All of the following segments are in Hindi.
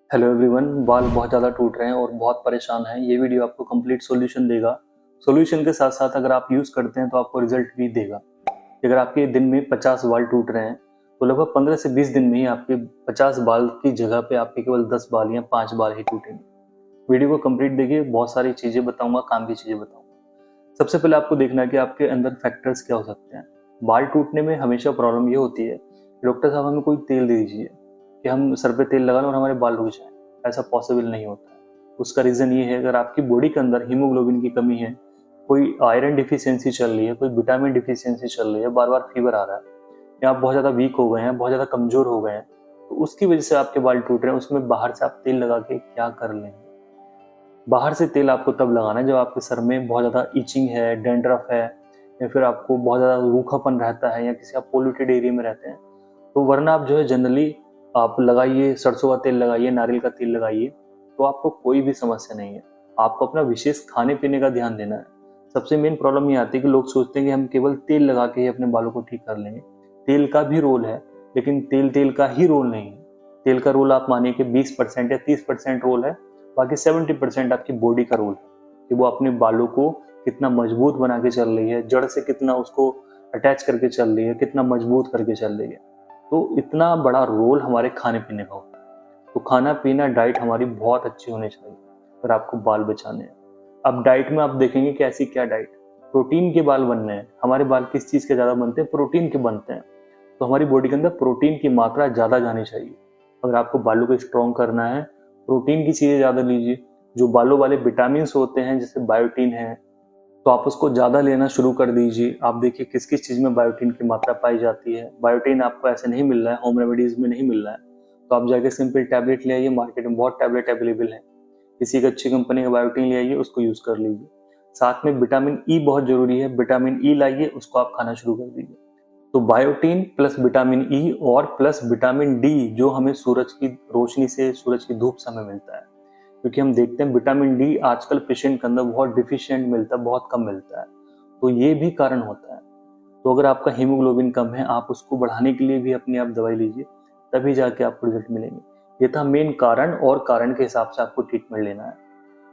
Hello everyone. बाल बहुत ज़्यादा टूट रहे हैं और बहुत परेशान हैं। ये वीडियो आपको कंप्लीट सॉल्यूशन देगा। सॉल्यूशन के साथ साथ अगर आप यूज़ करते हैं तो आपको रिजल्ट भी देगा। अगर आपके दिन में 50 बाल टूट रहे हैं तो लगभग 15 से 20 दिन में ही आपके 50 बाल की जगह पे आपके केवल 10 बाल या 5 बाल ही टूटेंगे। वीडियो को कंप्लीट देखिए, बहुत सारी चीज़ें बताऊंगा, काम की चीज़ें बताऊंगा। सबसे पहले आपको देखना है कि आपके अंदर फैक्टर्स क्या हो सकते हैं। बाल टूटने में हमेशा प्रॉब्लम ये होती है कि डॉक्टर साहब हमें कोई तेल दे दीजिए कि हम सर पे तेल लगा लें और हमारे बाल रुक जाएं। ऐसा पॉसिबल नहीं होता है। उसका रीज़न ये है, अगर आपकी बॉडी के अंदर हीमोग्लोबिन की कमी है, कोई आयरन डिफिशियंसी चल रही है, कोई विटामिन डिफिशियंसी चल रही है, बार बार फीवर आ रहा है, या आप बहुत ज़्यादा वीक हो गए हैं, बहुत ज़्यादा कमज़ोर हो गए हैं, तो उसकी वजह से आपके बाल टूट रहे हैं। उसमें बाहर से आप तेल लगा के क्या कर लेंगे? बाहर से तेल आपको तब लगाना है जब आपके सर में बहुत ज़्यादा इचिंग है, डैंड्रफ है, या फिर आपको बहुत ज़्यादा रूखापन रहता है, या किसी आप पोल्यूटेड एरिया में रहते हैं। तो वरना आप जो है जनरली आप लगाइए, सरसों का तेल लगाइए, नारियल का तेल लगाइए, तो आपको कोई भी समस्या नहीं है। आपको अपना विशेष खाने पीने का ध्यान देना है। सबसे मेन प्रॉब्लम ये आती है कि लोग सोचते हैं कि हम केवल तेल लगा के ही अपने बालों को ठीक कर लेंगे। तेल का भी रोल है, लेकिन तेल का ही रोल नहीं है। तेल का रोल आप मानिए कि 20% या 30% रोल है। बाकी 70% आपकी बॉडी का रोल है कि वो अपने बालों को कितना मजबूत बना के चल रही है, जड़ से कितना उसको अटैच करके चल रही है, कितना मजबूत करके चल रही है। तो इतना बड़ा रोल हमारे खाने पीने का होता है। तो खाना पीना, डाइट हमारी बहुत अच्छी होनी चाहिए अगर आपको बाल बचाने हैं। अब डाइट में आप देखेंगे कि ऐसी क्या डाइट। प्रोटीन के बाल बनने हैं। हमारे बाल किस चीज़ के ज़्यादा बनते हैं? प्रोटीन के बनते हैं। तो हमारी बॉडी के अंदर प्रोटीन की मात्रा ज़्यादा जानी चाहिए। अगर आपको बालों को स्ट्रॉन्ग करना है, प्रोटीन की चीज़ें ज़्यादा लीजिए। जो बालों वाले विटामिन होते हैं जैसे बायोटीन है, तो आप उसको ज़्यादा लेना शुरू कर दीजिए। आप देखिए किस किस चीज़ में बायोटीन की मात्रा पाई जाती है। बायोटीन आपको ऐसे नहीं मिल रहा है, होम रेमेडीज़ में नहीं मिल रहा है, तो आप जाके सिंपल टैबलेट ले आइए। मार्केट में बहुत टैबलेट अवेलेबल है। किसी एक अच्छी कंपनी का बायोटीन ले आइए, उसको यूज़ कर लीजिए। साथ में विटामिन ई बहुत ज़रूरी है। विटामिन ई लाइए, उसको आप खाना शुरू कर दीजिए। तो बायोटीन प्लस विटामिन ई और प्लस विटामिन डी, जो हमें सूरज की रोशनी से, सूरज की धूप से हमें मिलता है। क्योंकि हम देखते हैं विटामिन डी आजकल पेशेंट के अंदर बहुत डिफिशिएंट मिलता है, बहुत कम मिलता है। तो ये भी कारण होता है। तो अगर आपका हीमोग्लोबिन कम है, आप उसको बढ़ाने के लिए भी अपनी आप दवाई लीजिए, तभी जाके आपको रिजल्ट मिलेंगे। ये था मेन कारण, और कारण के हिसाब से आपको ट्रीटमेंट लेना है।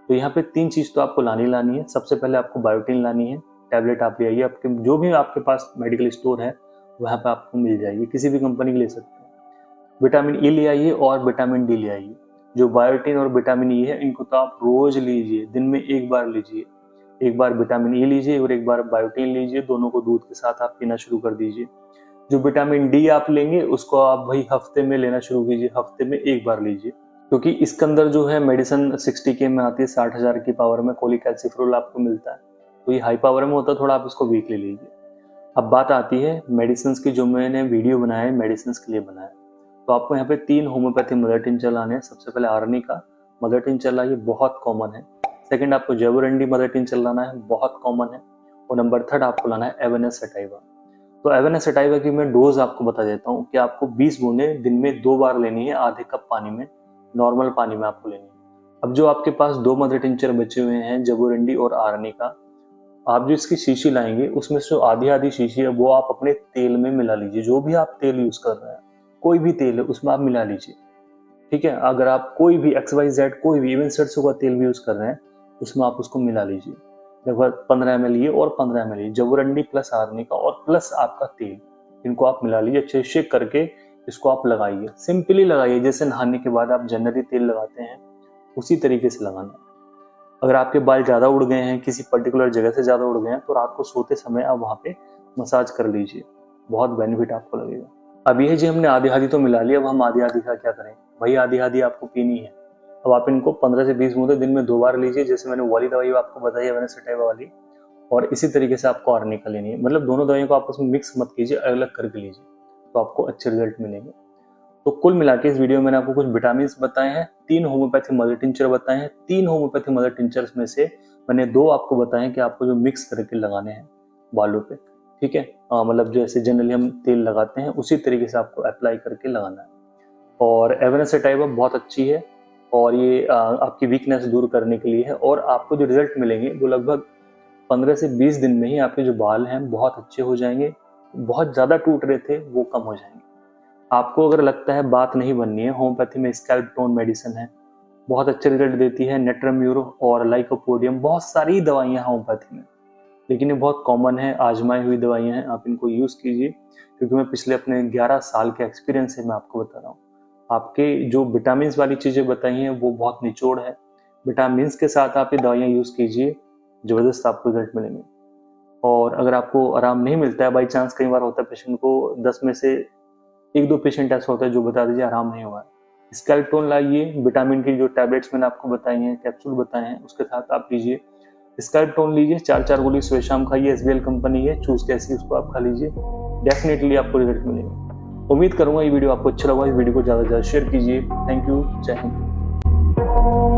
तो यहाँ पे 3 चीज़ तो आपको लानी है। सबसे पहले आपको बायोटीन लानी है। टैबलेट आप ले आइए, आपके जो भी आपके पास मेडिकल स्टोर है वहाँ पे आपको मिल जाएगी, किसी भी कंपनी की ले सकते हैं। विटामिन ई ले आइए और विटामिन डी ले आइए। जो बायोटीन और विटामिन ई है, इनको तो आप रोज लीजिए, दिन में एक बार लीजिए। एक बार विटामिन ई लीजिए और एक बार बायोटीन लीजिए। दोनों को दूध के साथ आप पीना शुरू कर दीजिए। जो विटामिन डी आप लेंगे उसको आप वही हफ्ते में लेना शुरू कीजिए, हफ्ते में एक बार लीजिए। क्योंकि इसके अंदर जो है मेडिसिन 60K में आती है, 60,000 की पावर में कोलिकैल्सिफेरॉल आपको मिलता है। तो ये हाई पावर में होता है, थोड़ा आप इसको वीकली लीजिए। अब बात आती है मेडिसिन की। जो मैंने वीडियो बनाया है मेडिसिन के लिए बनाया है, तो आपको यहाँ पे 3 होम्योपैथी मदर टिंचर लाने हैं। सबसे पहले आर्नी का मदर टिंचर लाइए, बहुत कॉमन है। सेकंड आपको जैवोरंडी मदर टिंचर लाना है, बहुत कॉमन है। और नंबर 3 आपको लाना है एवेनस सटाइवा। तो एवेनस सटाइवा की मैं डोज आपको बता देता हूँ कि आपको 20 बूंदें दिन में 2 बार लेनी है, आधे कप पानी में, नॉर्मल पानी में आपको लेनी है। अब जो आपके पास 2 मदर टिंचर बचे हुए हैं, जैवोरंडी और आर्नी का, आप जो इसकी शीशी लाएंगे उसमें से जो आधी आधी शीशी है वो आप अपने तेल में मिला लीजिए। जो भी आप तेल यूज कर रहे हैं, कोई भी तेल है, उसमें आप मिला लीजिए। ठीक है? अगर आप कोई भी XYZ, कोई भी, इवन सरसों का तेल भी यूज कर रहे हैं, उसमें आप उसको मिला लीजिए। लगभग 15 ml ये और 15 ml ये, जवरंडी प्लस आर्नी का और प्लस आपका तेल, इनको आप मिला लीजिए। अच्छे से शेक करके इसको आप लगाइए। सिंपली लगाइए, जैसे नहाने के बाद आप जनरली तेल लगाते हैं उसी तरीके से लगाना है। अगर आपके बाल ज़्यादा उड़ गए हैं, किसी पर्टिकुलर जगह से ज़्यादा उड़ गए हैं, तो रात को सोते समय आप वहाँ पे मसाज कर लीजिए, बहुत बेनिफिट आपको लगेगा। अब ये जी हमने आधी आधी तो मिला लिया, अब हम आधी आधी का क्या करें? वही आधी आधी आपको पीनी है। अब आप इनको 15 से 20 बूंदे दिन में 2 बार लीजिए, जैसे मैंने वाली दवाई आपको बताई है, मैंने सटाइवा वाली, और इसी तरीके से आपको आर्नी का लेनी है। मतलब दोनों दवाइयों को आपस में मिक्स मत कीजिए, अलग अलग करके लीजिए, तो आपको अच्छे रिजल्ट मिलेंगे। तो कुल मिला के इस वीडियो में मैंने आपको कुछ विटामिन बताए हैं, 3 होम्योपैथी मदर टिंचर बताए हैं। 3 होम्योपैथी मदर टिंचर्स में से मैंने 2 आपको बताए हैं कि आपको जो मिक्स करके लगाने हैं बालों पे। ठीक है? मतलब जैसे जनरली हम तेल लगाते हैं उसी तरीके से आपको अप्लाई करके लगाना है। और एवेनस सटाइवा बहुत अच्छी है, और ये आपकी वीकनेस दूर करने के लिए है। और आपको जो रिजल्ट मिलेंगे वो लगभग 15 से 20 दिन में ही आपके जो बाल हैं बहुत अच्छे हो जाएंगे। बहुत ज़्यादा टूट रहे थे वो कम हो जाएंगे। आपको अगर लगता है बात नहीं बननी है, होम्योपैथी में स्कैल्प टोन मेडिसिन है, बहुत अच्छे रिजल्ट देती है। नेट्रम्यूर और लाइकोपोडियम, बहुत सारी दवाइयाँ हैं होम्योपैथी में, लेकिन ये बहुत कॉमन है, आजमाई हुई दवाइयाँ हैं। आप इनको यूज़ कीजिए, क्योंकि मैं पिछले अपने 11 साल के एक्सपीरियंस से मैं आपको बता रहा हूँ। आपके जो विटामिन वाली चीज़ें बताई हैं वो बहुत निचोड़ है। विटामिन के साथ आप ये दवाइयाँ यूज़ कीजिए, ज़बरदस्त आपको रिजल्ट मिलेंगे। और अगर आपको आराम नहीं मिलता है, बाई चांस कई बार होता है पेशेंट को 10 में से 1-2 पेशेंट ऐसा होता है जो बता दीजिए आराम नहीं हुआ है, स्कैल्प टोन लाइए, विटामिन की जो टैबलेट्स मैंने आपको बताई हैं, कैप्सूल बताए हैं, उसके साथ आप लीजिए स्कैल्प टोन लीजिए। 4-4 गोली सुबह शाम खाइए, एसबीएल कंपनी है, चूज कैसी, उसको आप खा लीजिए, डेफिनेटली आपको रिजल्ट मिलेगा। उम्मीद करूंगा ये वीडियो आपको अच्छा लगा। इस वीडियो को ज़्यादा से ज़्यादा शेयर कीजिए। थैंक यू, जय हिंद।